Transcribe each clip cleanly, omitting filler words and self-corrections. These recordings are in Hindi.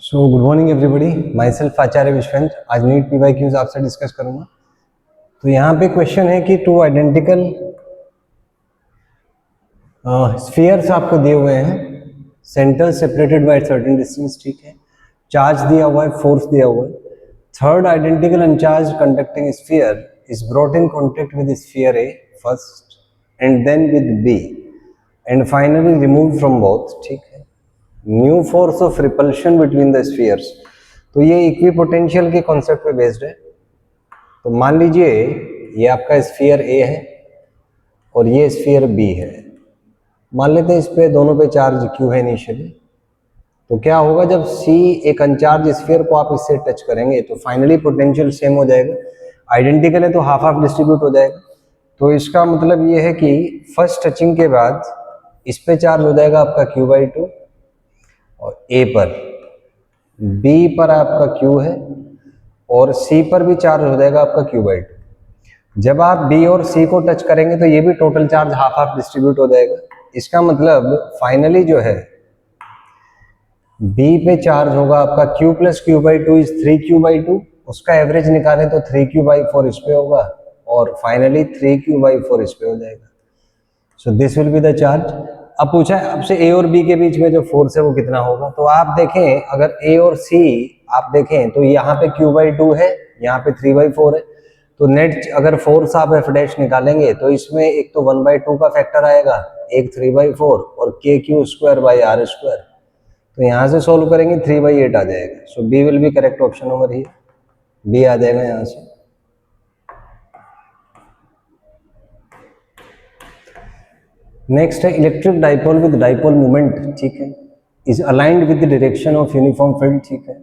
सो गुड मॉर्निंग एवरीबॉडी, माई सेल्फ आचार्य विश्वेंद्र। आज नीट PYQs आपसे डिस्कस करूंगा। तो यहाँ पे क्वेश्चन है कि टू आइडेंटिकल स्फीयर्स आपको दिए हुए हैं, centre separated by certain distance, ठीक है। चार्ज दिया हुआ है, फोर्स दिया हुआ है। Third identical uncharged conducting sphere is brought in contact with sphere A first and then with B and finally remove from both, ठीक है। New force of repulsion between the spheres. तो ये इक्विपोटेंशियल के कॉन्सेप्ट पे बेस्ड है। तो मान लीजिए ये आपका स्फीयर ए है और ये स्फीयर बी है। मान लेते हैं इस पे दोनों पे चार्ज क्यू है इनिशियली। तो क्या होगा जब सी एक अनचार्ज स्फीयर को आप इससे टच करेंगे तो फाइनली पोटेंशियल सेम हो जाएगा। आइडेंटिकल है तो हाफ हाफ डिस्ट्रीब्यूट हो जाएगा। तो इसका मतलब ये है कि फर्स्ट टचिंग के बाद इस पे चार्ज हो जाएगा आपका Q/2 और ए पर, बी पर आपका Q है और सी पर भी चार्ज हो जाएगा आपका Q/2। जब आप बी और सी को टच करेंगे तो ये भी total charge half half distribute हो जाएगा। इसका मतलब फाइनली जो है बी पे चार्ज होगा आपका Q + Q/2 इज 3Q/2। उसका एवरेज निकालें तो 3Q/4 इस पे होगा और फाइनली 3Q/4 इस पे हो जाएगा। So this will be the charge. अब पूछा है आपसे ए और बी के बीच में जो फोर्स है वो कितना होगा। तो आप देखें अगर ए और सी आप देखें तो यहाँ पे Q/2 है, यहाँ पे 3/4 है। तो नेट अगर फोर्स आप F' निकालेंगे तो इसमें एक तो 1/2 का फैक्टर आएगा, एक 3/4 और KQ²/R²। तो यहाँ से सोल्व करेंगे 3/8 आ जाएगा। So B will be correct option over here. B आ जाएगा यहाँ से। नेक्स्ट है electric dipole with dipole moment, ठीक है, is aligned with the direction of uniform field, ठीक है।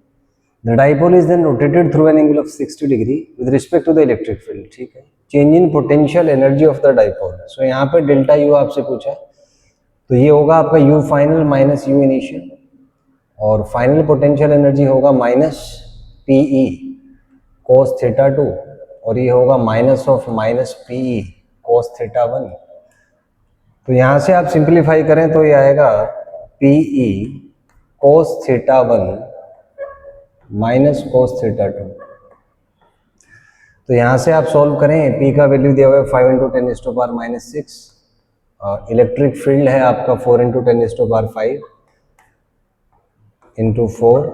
The dipole is then rotated through an angle of 60 degree with respect to the electric field, ठीक है। Change in potential energy of the dipole. So यहाँ पे डेल्टा यू आपसे पूछा है तो ये होगा आपका you final minus you initial और फाइनल पोटेंशियल एनर्जी होगा माइनस PE cos θ2 और ये होगा minus of minus PE cos θ1। तो यहाँ से आप सिंप्लीफाई करें तो ये आएगा PE cos θ1 माइनस cos θ2। तो यहाँ से आप सॉल्व करें, P का वैल्यू दिया हुआ है 5 × 10⁻⁻6। इलेक्ट्रिक फील्ड है आपका 4 × 10⁵ × 4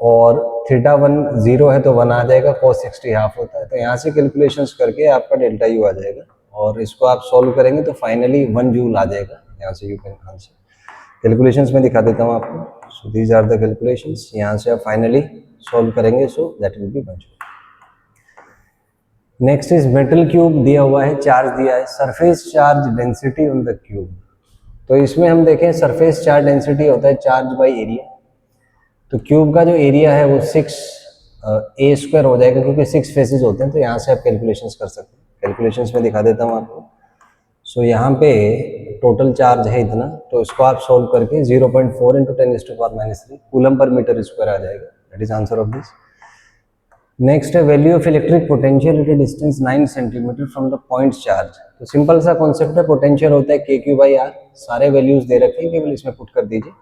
और θ1 0 है तो 1 आ जाएगा, cos 60 हाफ होता है। तो यहाँ से कैलकुलेशंस करके आपका डेल्टा यू आ जाएगा और इसको आप सॉल्व करेंगे तो फाइनली 1 जूल आ जाएगा। यहाँ से यू कैन आंसर। कैलकुलेशंस में दिखा देता हूँ आपको। So these are the calculations. यहाँ से आप फाइनली सॉल्व करेंगे so that will be 1 joule. Next is metal cube दिया हुआ है, चार्ज दिया है, surface charge density on the cube. तो इसमें हम देखें सरफेस चार्ज डेंसिटी होता है चार्ज बाई एरिया। तो क्यूब का जो एरिया है वो 6A² हो जाएगा क्योंकि 6 फेसेस होते हैं। तो यहाँ से आप कैलकुलेशंस कर सकते हैं। कैलकुलेशंस में दिखा देता हूँ आपको। सो यहाँ पे टोटल चार्ज है इतना, तो इसको आप सोल्व करके 0.4 × 10⁻³ कूलम पर मीटर स्क्वायर आ जाएगा। That is answer of this. Next है value of electric potential at a distance 9 centimeter from the point charge. तो सिंपल सा कॉन्सेप्ट है, पोटेंशियल होता है KQ/R। सारे वैल्यूज दे रखे हैं, केवल इसमें पुट कर दीजिए।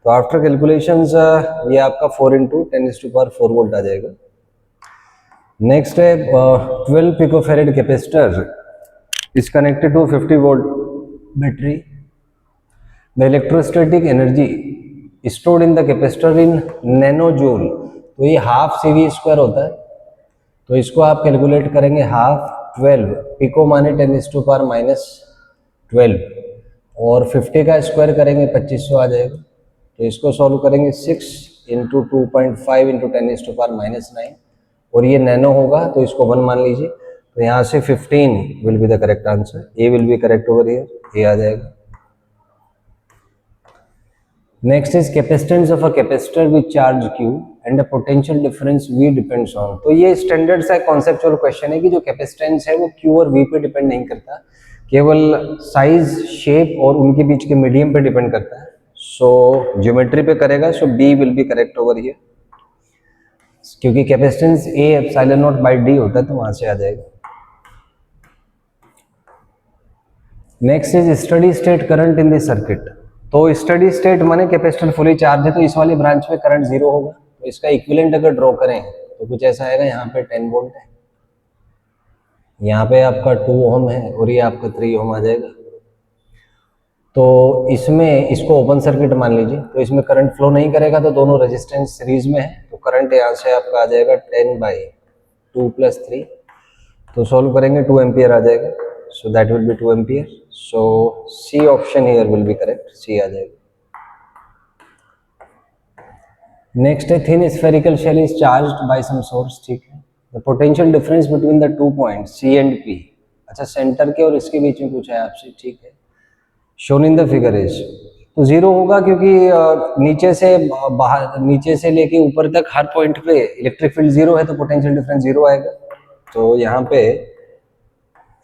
तो आफ्टर कैलकुलेशंस ये आपका 4 × 10⁴ वोल्ट आ जाएगा। नेक्स्ट है 12 picofarad capacitor is connected to 50 volt battery. The electrostatic energy stored in the capacitor in nanojoule. तो ये हाफ CV² होता है। तो इसको आप कैलकुलेट करेंगे हाफ 12 पिको माने 10⁻⁻12 और 50 का स्क्वायर करेंगे 2500 आ जाएगा। तो इसको सॉल्व करेंगे 6 × 2.5 × 10⁻⁹ और ये नैनो होगा तो इसको 1 मान लीजिए। तो यहाँ से 15 will be the correct answer. A will be correct over here, A आ जाएगा। Next is capacitance of a capacitor with charge Q and a potential difference V depends on. तो ये स्टैंडर्ड सा कॉन्सेप्चुअल क्वेश्चन है कि जो कैपेसिटेंस है वो Q और V पे डिपेंड नहीं करता, केवल साइज, शेप और उनके बीच के मीडियम पे डिपेंड करता है। सो ज्योमेट्री पे करेगा, सो B will be correct over here क्योंकि कैपेसिटेंस A ε0/d होता है तो वहां से आ जाएगा। Next is steady state current in the circuit. तो स्टडी स्टेट माने कैपेसिटर फुली चार्ज है तो इस वाली ब्रांच में करंट 0 होगा। तो इसका इक्विवेलेंट अगर ड्रॉ करें तो कुछ ऐसा आएगा, यहाँ पे 10 वोल्ट है, यहाँ पे आपका 2 ओम है और ये आपका 3 ओम आ जाएगा। तो इसमें इसको ओपन सर्किट मान लीजिए, तो इसमें करंट फ्लो नहीं करेगा, तो दोनों रेजिस्टेंस सीरीज में है, तो करंट यहाँ से आपका आ जाएगा 10/2 + 3, तो सॉल्व करेंगे 2 एम्पियर आ जाएगा, so that will be 2 ampere. So C option here will be correct, C आ जाएगा। नेक्स्ट है thin spherical shell is charged by some source, ठीक है। The potential difference between the 2 points C and P, अच्छा सेंटर के और इसके बीच में पूछा है आपसे, ठीक है। Shown in the figure is, तो जीरो होगा क्योंकि नीचे से बाहर, नीचे से लेके ऊपर तक हर पॉइंट पे इलेक्ट्रिक फील्ड जीरो है, तो पोटेंशियल डिफरेंस जीरो आएगा, तो यहाँ पे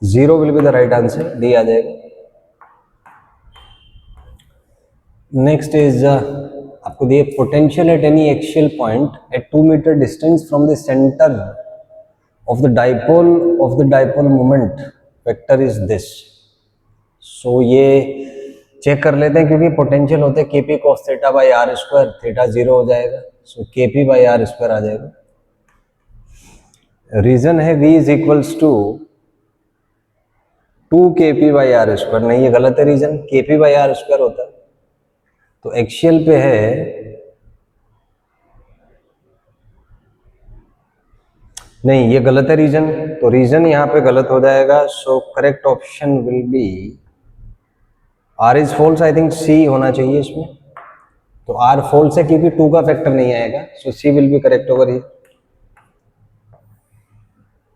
zero will be the right answer, D आ जाएगा। नेक्स्ट इज आपको दिए potential at any axial point at 2 meter distance from the centre of the dipole moment vector is this. So ये चेक कर लेते हैं, क्योंकि पोटेंशियल होते हैं KP cos theta by R square, theta zero हो जाएगा, so KP by R square आ जाएगा। रीजन है v is equals to 2 KP by R square, नहीं ये गलत है, reason KP by R square होता है, तो एक्सियल पे है, नहीं ये गलत है रीजन, तो रीजन यहाँ पे गलत हो जाएगा, so correct option will be R is false, I think C होना चाहिए इसमें, तो आर फॉल्स है क्योंकि 2 का फैक्टर नहीं आएगा, so C will be correct over here.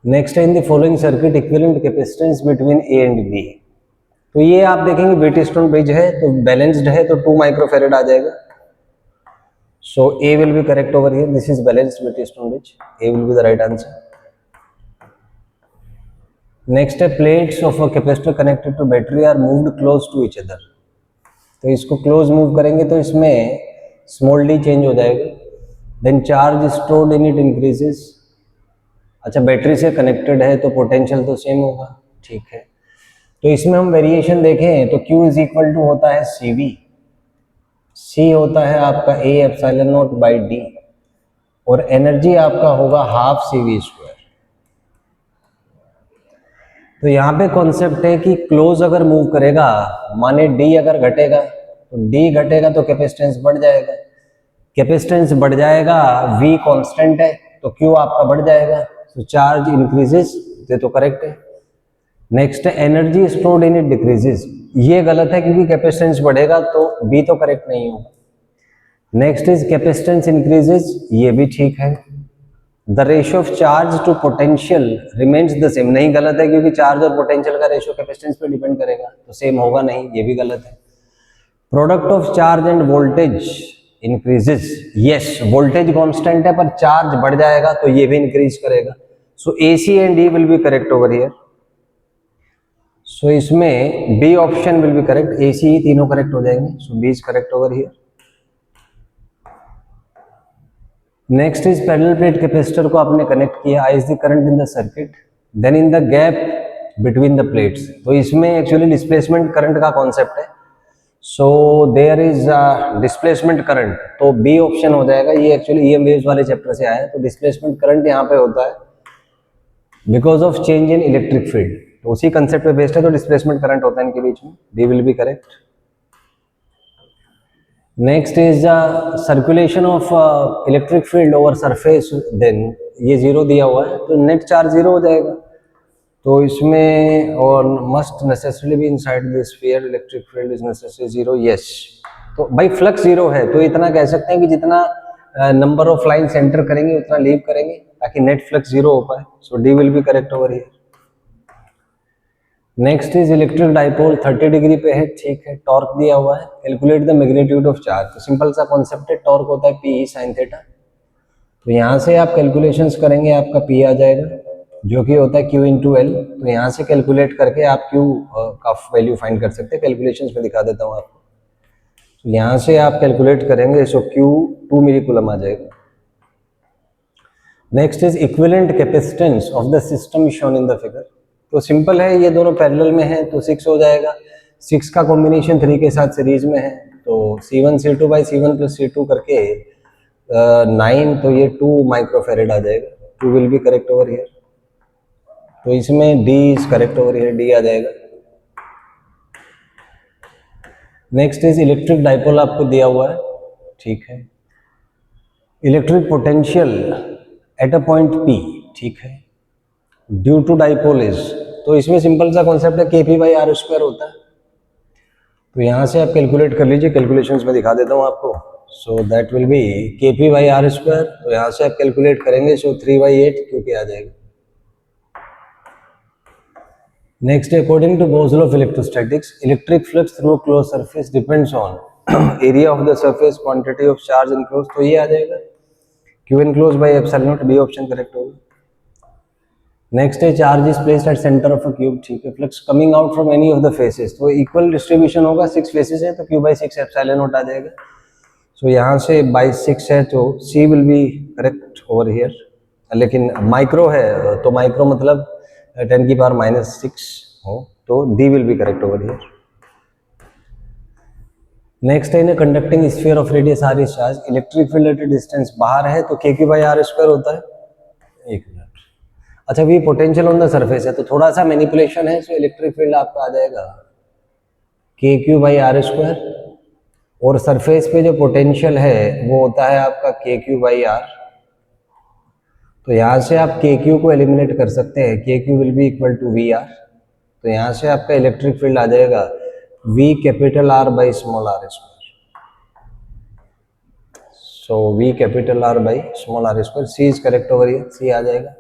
Next है in the following circuit equivalent capacitance between A and B, तो ये आप देखेंगे व्हीटस्टोन ब्रिज है, तो बैलेंस्ड है, तो 2 माइक्रोफेरेड आ जाएगा, so A will be correct over here, this is balanced Wheatstone bridge, A will be the right answer. Next है plates of a capacitor connected to battery are moved close to each other, तो इसको क्लोज मूव करेंगे तो इसमें स्मॉल डी चेंज हो जाएगा, then charge stored in it increases, अच्छा बैटरी से कनेक्टेड है तो पोटेंशियल तो सेम होगा, ठीक है। तो इसमें हम वेरिएशन देखें तो Q इज इक्वल टू होता है CV, C होता है आपका A epsilon not by D, और एनर्जी आपका होगा हाफ CV स्क्वायर। तो यहाँ पे कॉन्सेप्ट है कि क्लोज अगर मूव करेगा, माने D अगर घटेगा, तो D घटेगा तो कैपेसिटेंस बढ़ जाएगा, कैपेसिटेंस बढ़ जाएगा, V कांस्टेंट है तो Q आपका बढ़ जाएगा, तो चार्ज इंक्रीजेस, ये तो करेक्ट है। नेक्स्ट है energy stored in it decreases, ये गलत है क्योंकि कैपेसिटेंस बढ़ेगा, तो बी तो करेक्ट नहीं होगा। नेक्स्ट इज कैपेसिटेंस इंक्रीजेस, ये भी ठीक है। The ratio of charge to potential remains the same, नहीं गलत है क्योंकि चार्ज और पोटेंशियल का रेशियो कैपेसिटेंस पे डिपेंड करेगा, तो सेम होगा नहीं, ये भी गलत है। Product of charge end voltage increases, yes voltage constant है पर चार्ज बढ़ जाएगा तो ये भी इंक्रीज करेगा, so A C and D will be correct over here. So इसमें B option will be correct, A C तीनों करेक्ट हो जाएंगे, so B is correct over here. Next is parallel plate capacitor को आपने कनेक्ट किया, I is the current in the circuit, then in the gap between the plates, तो इसमें एक्चुअली डिस्प्लेसमेंट करंट का कॉन्सेप्ट है, so there is displacement current, तो बी ऑप्शन हो जाएगा, ये एक्चुअली ईएम वेव्स वाले चैप्टर से आया है, तो डिस्प्लेसमेंट करंट यहाँ पे होता है because of change in electric field, तो उसी कंसेप्ट पे बेस्ड है, तो डिस्प्लेसमेंट करंट होता है इनके बीच में, D will be correct. Next is circulation of electric field over surface, then ये जीरो दिया हुआ है तो नेट चार्ज जीरो हो जाएगा, तो इसमें और must necessarily be inside the sphere electric field is necessary zero, yes. तो भाई फ्लक्स जीरो है तो इतना कह सकते हैं कि जितना नंबर ऑफ लाइन सेंटर करेंगे उतना लीव करेंगे ताकि नेट फ्लक्स जीरो हो पाए, so D will be correct over here. Next is electric dipole 30 degree पे है, ठीक है, टॉर्क दिया हुआ है, calculate the magnitude of charge, तो सिंपल सा कॉन्सेप्ट है, टॉर्क होता है पी साइन थीटा, तो यहाँ से आप कैलकुलेशंस करेंगे, आपका पी आ जाएगा जो कि होता है क्यू इंटू एल, तो यहाँ से कैलकुलेट करके आप क्यू का वैल्यू फाइंड कर सकते हैं, कैलकुलेशंस में दिखा देता हूँ आपको, तो यहाँ से आप कैलकुलेट करेंगे, सो क्यू 2 मिली कूलम आ जाएगा। Next is equivalent capacitance of the system shown in the figure, तो सिंपल है, ये दोनों पैरेलल में है तो 6 हो जाएगा, 6 का कॉम्बिनेशन 3 के साथ सीरीज में है, तो C1 C2 by C1 plus C2 करके 9, तो ये 2 माइक्रोफेरेड आ जाएगा, 2 will be correct over here. तो इसमें D is correct over here, D आ जाएगा। नेक्स्ट इज इलेक्ट्रिक डाइपोल आपको दिया हुआ है, ठीक है। Electric potential eight a point P, ठीक है, ड्यू टू डाइपोल इज, तो इसमें सिंपल सा कॉन्सेप्ट है के पी बाई आर स्क्वायर होता है। तो यहाँ से आप कैलकुलेट कर लीजिए, कैलकुलेशंस में दिखा देता हूँ आपको। सो दैट विल बी के पी बाई आर स्क्वायर, तो यहाँ से आप कैलकुलेट करेंगे, सो 3/8 क्योंकि आ जाएगा। Next, according to Gauss law of electrostatics, electric flux through close surface depends on area of the surface, quantity of charge enclose, तो ये आ जाएगा Q enclose by epsilon naught, B option correct होगा। नेक्स्ट है charge is placed at centre of a cube, ठीक है, flux coming out from any of the faces, तो इक्वल डिस्ट्रीब्यूशन होगा, 6 फेसेस है तो q/6 एप्सिलॉन नॉट आ जाएगा। सो यहाँ से बाई 6 है तो C will be correct over here, लेकिन माइक्रो है तो माइक्रो मतलब 10⁻⁻6 हो, तो D will be correct over here. Next है in conducting sphere of radius R is charge, electric field at distance बाहर है तो के क्यू बाई आर स्क्वायर होता है। एक मिनट, अच्छा V potential on the surface है तो थोड़ा सा मैनिपुलेशन है, सो इलेक्ट्रिक फील्ड आपका आ जाएगा के क्यू बाई आर स्क्वायर, और सरफेस पे जो पोटेंशियल है वो होता है आपका के क्यू बाई आर। तो यहाँ से आप के क्यू को एलिमिनेट कर सकते हैं, K Q will be equal to V R, तो यहाँ से आपका इलेक्ट्रिक फील्ड आ जाएगा V capital R by small R square. So V capital R by small R square, C is correct over here, C आ जाएगा।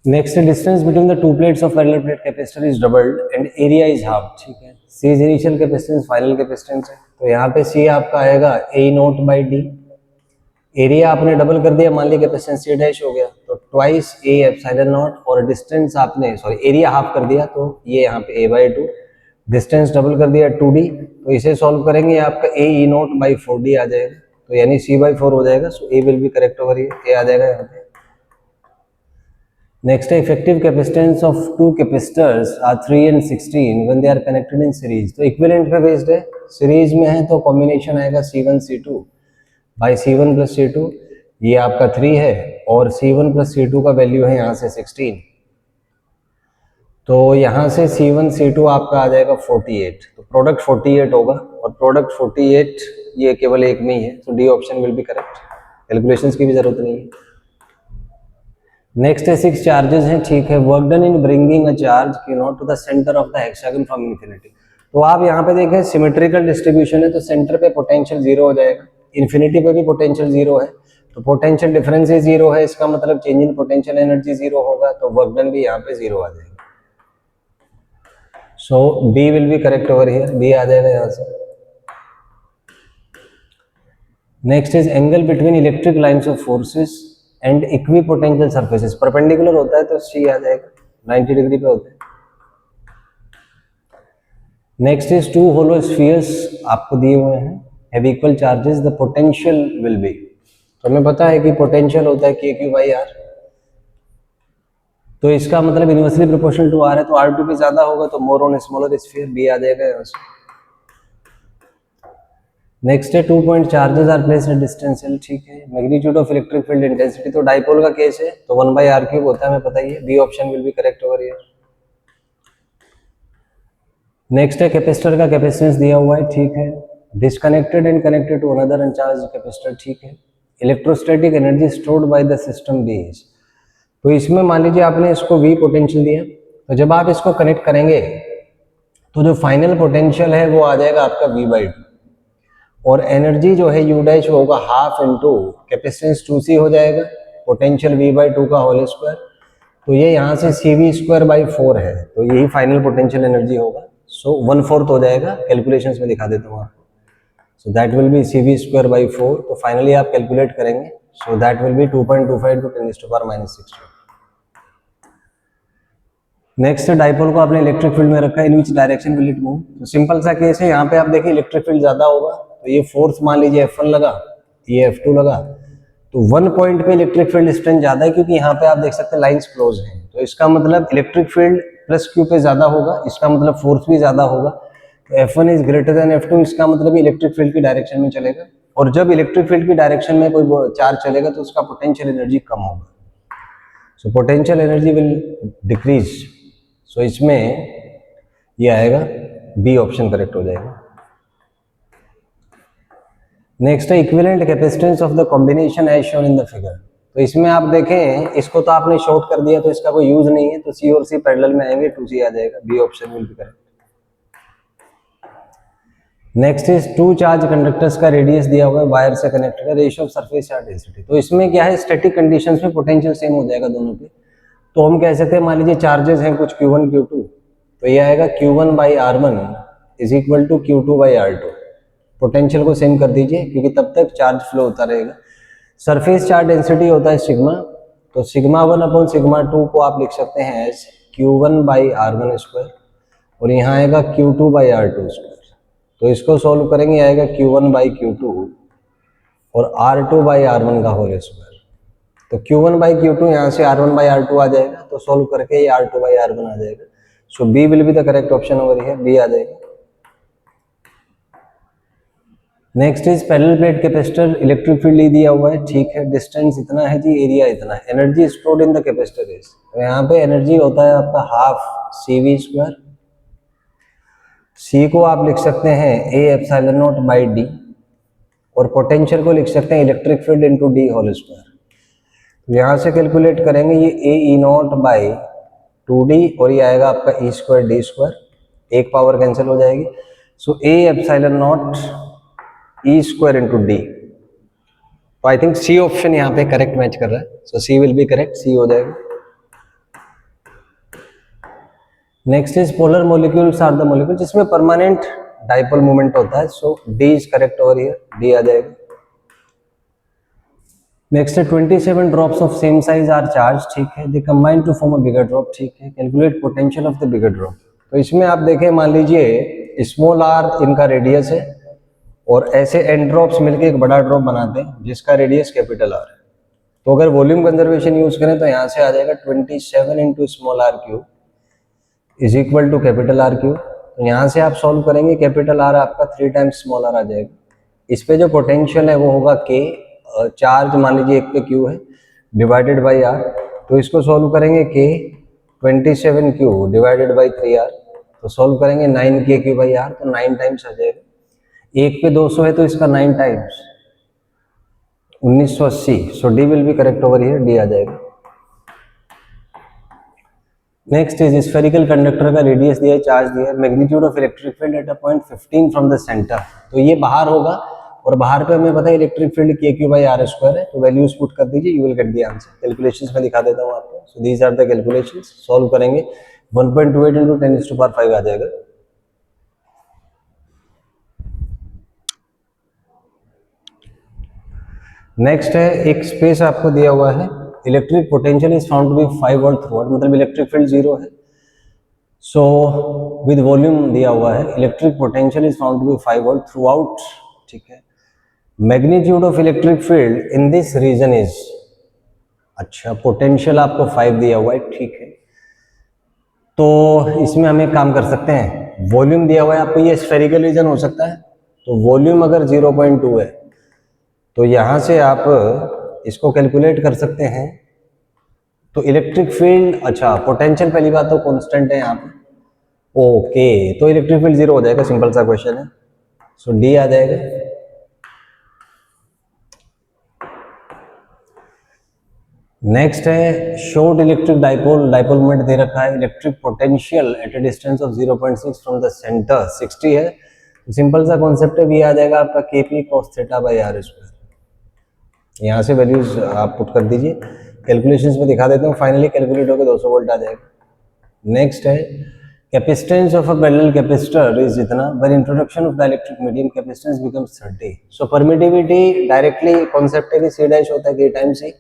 Next, distance between the two plates of parallel plate capacitor is doubled and area is half, ठीक है। C is initial capacitance, final capacitance है, तो यहाँ पे सी आपका आएगा ए नॉट बाई डी, एरिया आपने डबल कर दिया, मान ली कैपेसिटेंस सी डैश हो गया तो ट्वाइस ए एप्सिलॉन नॉट, और डिस्टेंस आपने सॉरी एरिया हाफ कर दिया तो ये यहाँ पे ए बाई 2, डिस्टेंस डबल कर दिया 2d, तो इसे सॉल्व करेंगे आपका ए ई नॉट बाई 4d आ जाएगा, तो यानी c/4 हो जाएगा। So A will be correct over here, A आ जाएगा यहाँ पे। नेक्स्ट है effective capacitance of two capacitors are 3 and 16 when they are connected in series, तो इक्विवेलेंट पे बेस्ड है, सीरीज में है तो कॉम्बिनेशन आएगा C1 C2 by C1 plus C2, ये आपका 3 है और C1 प्लस C2 का वैल्यू है यहाँ से 16, तो यहाँ से C1 C2 आपका आ जाएगा 48, तो प्रोडक्ट 48 होगा, और प्रोडक्ट 48 ये केवल एक में ही है, तो D option will be correct, calculations की भी जरूरत नहीं है। नेक्स्ट है 6 चार्जेस हैं, ठीक है, work done in bringing a charge Q0 to the centre of the hexagon from infinity, तो आप यहाँ पे देखें सिमेट्रिकल डिस्ट्रीब्यूशन है तो सेंटर पे पोटेंशियल 0 हो जाएगा, इन्फिनिटी पे भी पोटेंशियल 0 है, तो पोटेंशियल डिफरेंस ही 0 है, इसका मतलब चेंज इन पोटेंशियल एनर्जी 0 होगा, तो वर्क डन भी यहाँ पे 0 आ जाएगा। So B will be correct over here, B आ जाएगा यहाँ से। Next is angle between electric lines of forces and equipotential surfaces, perpendicular होता है तो सी आ जाएगा, 90 डिग्री पे होता है। Next is two hollow spheres आपको दिए हुए हैं, have equal charges, the potential will be, तो हमें पता है कि पोटेंशियल होता है के क्यू बाई आर, तो इसका मतलब इनवर्सली प्रोपोर्शनल टू आर है, तो R2 भी ज्यादा होगा तो more on smaller sphere, B आ जाएगा यहाँ से। नेक्स्ट है 2 point charges are placed at distance L, ठीक है, magnitude of electric field intensity, तो डाइपोल का केस है तो 1/r³ होता है, हमें पता ही है, B option will be correct over here. Next है कैपेसिटर का कैपेसिटेंस दिया हुआ है, ठीक है, disconnected and connected to another uncharged capacitor, ठीक है, electrostatic energy stored by the system B is, तो इसमें मान लीजिए आपने इसको V पोटेंशियल दिया, तो जब आप इसको कनेक्ट करेंगे तो जो फाइनल पोटेंशियल है वो आ जाएगा आपका V/2, और एनर्जी जो है U डैश होगा हाफ इनटू कैपेसिटेंस 2C हो जाएगा, पोटेंशियल V/2 का होल स्क्वायर, तो ये यहाँ से CV²/4 है, तो यही फाइनल पोटेंशियल एनर्जी होगा, सो 1/4 हो जाएगा, कैलकुलेशंस में दिखा देता हूँ आपको, सो दैट विल बी CV²/4, तो फाइनली आप कैलकुलेट करेंगे, so that will be 2.25 × 10⁻⁻⁶। Next dipole को आपने इलेक्ट्रिक फील्ड में रखा है, in which direction will it move, तो सिंपल सा केस है, यहाँ पे आप देखिए इलेक्ट्रिक फील्ड ज्यादा होगा, तो ये फोर्स मान लीजिए F1 लगा, ये F2 लगा, तो 1 पॉइंट पे इलेक्ट्रिक फील्ड स्ट्रेंथ ज्यादा है, क्योंकि यहाँ पे आप देख सकते हैं लाइंस क्लोज हैं, तो इसका मतलब इलेक्ट्रिक फील्ड प्लस Q पे ज्यादा होगा, इसका मतलब फोर्स भी ज्यादा होगा, तो F1 is greater than F2, इसका मतलब इलेक्ट्रिक फील्ड की डायरेक्शन में चलेगा, और जब इलेक्ट्रिक फील्ड की डायरेक्शन में कोई चार्ज चलेगा तो उसका पोटेंशियल एनर्जी कम होगा, so potential energy will decrease. So इसमें ये आएगा बी ऑप्शन करेक्ट हो जाएगा। नेक्स्ट है equivalent capacitance of the combination as shown in the figure. तो इसमें आप देखें, इसको तो आपने शॉर्ट कर दिया तो इसका कोई यूज नहीं है, तो सी और सी पैरेलल में आएंगे, 2C आ जाएगा, B option will be correct. Next is two charge conductors का रेडियस दिया हुआ है, वायर से कनेक्ट है, ratio of surface charge density. तो इसमें क्या है, स्टैटिक कंडीशंस में पोटेंशियल सेम हो जाएगा दोनों पे। तो हम कह सकते हैं, मान लीजिए चार्जेस हैं कुछ Q1 Q2, तो ये आएगा Q1/R1 is equal to Q2/R2। Potential को सेम कर दीजिए क्योंकि तब तक चार्ज फ्लो होता रहेगा। सरफेस चार्ज डेंसिटी होता है सिग्मा, तो σ1/σ2 को आप लिख सकते हैं एज Q1/R1², और यहाँ आएगा Q2/R2²। तो इसको सॉल्व करेंगे, आएगा Q1/Q2 और R2/R1 का होल स्क्वायर। तो Q1/Q2 यहाँ से R1/R2 आ जाएगा, तो सॉल्व करके ये R2/R1 आ जाएगा। So B will be the correct option over here, B आ जाएगा। Next is parallel plate capacitor, electric field दिया हुआ है, ठीक है, डिस्टेंस इतना है जी, एरिया इतना है, energy stored in the capacitor is, तो यहाँ पे एनर्जी होता है आपका हाफ CV²। सी को आप लिख सकते हैं A ε0/d, और पोटेंशियल को लिख सकते हैं electric field into D whole square. तो यहाँ से कैलकुलेट करेंगे, ये AE0/2d, और ये आएगा आपका E² D², एक पावर कैंसिल हो जाएगी। सो A ε0E² इंटू D। तो आई थिंक सी ऑप्शन यहाँ पे करेक्ट मैच कर रहा है, so C will be correct, C हो जाएगा। Next is polar molecules are the molecule जिसमें परमानेंट डाइपोल मोमेंट होता है, so D is correct over here, D आ जाएगा। नेक्स्ट है 27 drops of same size are charged, ठीक है, they combine to form a bigger drop, ठीक है, calculate potential of the bigger drop. तो इसमें आप देखें, मान लीजिए स्मॉल आर इनका रेडियस है, और ऐसे एन ड्रॉप्स मिलकर एक बड़ा ड्रॉप बनाते हैं जिसका रेडियस कैपिटल आर है। तो अगर वॉल्यूम कंजर्वेशन यूज करें तो यहाँ से आ जाएगा 27 into small R cube is equal to capital R cube. तो यहाँ से आप सॉल्व करेंगे, कैपिटल आर आपका 3 टाइम्स स्मॉल आर आ जाएगा। इस पे जो पोटेंशियल है वो होगा के, चार्ज मान लीजिए एक पे क्यू है, डिवाइडेड बाई आर। तो इसको सॉल्व करेंगे, के 27 क्यू डिवाइडेड बाई 3r, तो सॉल्व करेंगे 9k/r, तो 9 टाइम्स आ जाएगा। एक पे 200 है तो इसका 9 times 1980। So D will be correct over here, D आ जाएगा। नेक्स्ट इज स्फेरिकल कंडक्टर का रेडियस दिया है, चार्ज दिया है, magnitude of electric field at a point 15 from the centre. तो ये बाहर होगा, और बाहर पे हमें पता है इलेक्ट्रिक फील्ड KQ/R² है, तो वैल्यूज पुट कर दीजिए, you will get the answer. Calculations में दिखा देता हूँ आपको। So these are the calculations, solve करेंगे 1.28 इंटू 10⁵ आ जाएगा। नेक्स्ट है, एक स्पेस आपको दिया हुआ है, electric potential is found to be 5 volt throughout, मतलब इलेक्ट्रिक फील्ड 0 है। सो विद वॉल्यूम दिया हुआ है, electric potential is found to be 5 volt throughout, ठीक है। Magnitude of electric field in this region is, अच्छा, पोटेंशियल आपको 5 दिया हुआ है, ठीक है। तो इसमें हम एक काम कर सकते हैं, वॉल्यूम दिया हुआ है आपको, ये स्फेरिकल रीजन हो सकता है, तो वॉल्यूम अगर 0.2 है तो यहाँ से आप इसको कैलकुलेट कर सकते हैं। तो इलेक्ट्रिक फील्ड, अच्छा, पोटेंशियल पहली बात तो कांस्टेंट है यहाँ पे, ओके, तो इलेक्ट्रिक फील्ड 0 हो जाएगा, सिंपल सा क्वेश्चन है। सो डी आ जाएगा। नेक्स्ट है short electric dipole, dipole moment दे रखा है, electric potential at a distance of 0.6 from the centre 60 है, तो सिंपल सा कॉन्सेप्ट है, भी आ जाएगा आपका KP cos θ/r²। यहाँ से वैल्यूज आप पुट कर दीजिए, कैलकुलेशंस में दिखा देता हूँ, फाइनली कैलकुलेट होकर 200 वोल्ट आ जाएगा। नेक्स्ट है capacitance of a parallel capacitor is इतना, when introduction of dielectric medium capacitance becomes 30। So permittivity directly concept है कि C' होता है K टाइम्स C,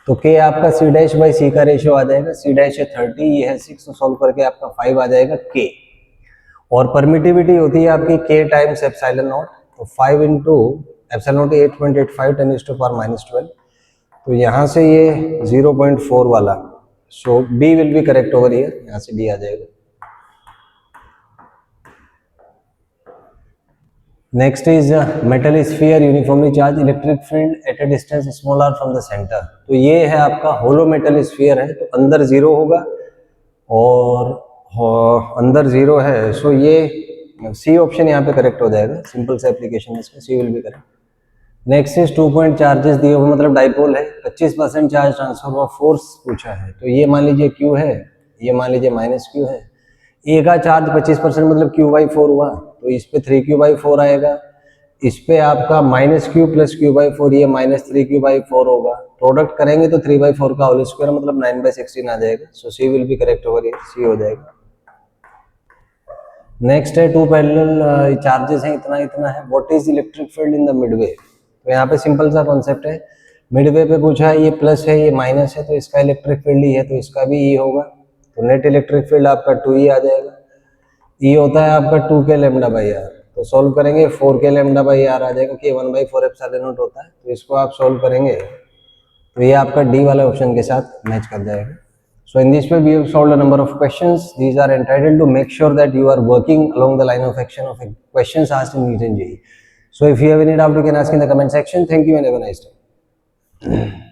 तो K आपका C'/C का रेशियो आ जाएगा, C' है 30, ये है 6, तो सॉल्व करके आपका 5 आ जाएगा K। और परमिटिविटी होती है आपकी K टाइम्स ε0, तो 5 इंटू ε0 8.85 10⁻⁻12, तो यहाँ से ये 0.4 वाला, सो B will be correct over here, यहाँ से D आ जाएगा। Next is metal sphere uniformly charge electric field eight a distance smaller from the centre. तो ये है आपका होलो मेटल स्फीयर है, तो अंदर जीरो होगा और अंदर जीरो है, सो ये सी ऑप्शन यहाँ पे करेक्ट हो जाएगा। सिंपल से एप्लीकेशन इसमें C will be correct. Next is 2 point charges दिए हुए, मतलब डाइपोल है, 25% चार्ज ट्रांसफर ऑफ फोर्स पूछा है। तो ये मान लीजिए Q है, ये मान लीजिए माइनस Q है। ए का चार्ज 25% मतलब Q/4 हुआ, तो इस पे 3Q/4 आएगा, इस पे आपका -Q प्लस Q/4, ये -3Q/4 होगा। प्रोडक्ट करेंगे तो 3/4 का होल स्क्वायर मतलब 9/16 आ जाएगा। So C will be correct over here, C हो जाएगा। नेक्स्ट है 2 पैरेलल चार्जेस हैं, इतना इतना है। What is electric field in the Midway? तो यहाँ पे सिंपल सा कॉन्सेप्ट है, मिडवे पे पूछा है, ये प्लस है ये माइनस है, तो इसका इलेक्ट्रिक फील्ड ही है, तो इसका भी ई होगा। तो नेट इलेक्ट्रिक फील्ड आपका 2E आ जाएगा। ई होता है आपका 2K λ/r, तो सॉल्व करेंगे 4K λ/r आ जाएगा कि 1/4 एप्सिलॉन नॉट होता है। तो इसको आप सॉल्व करेंगे तो ये आपका डी वाला ऑप्शन के साथ मैच कर जाएगा। So in this way we have solved a number of questions. These are entitled to make sure that you are working along the line of action of questions asked in NEET and JEE. So if you have any doubt, you can ask in the comment section. Thank you and have a nice day.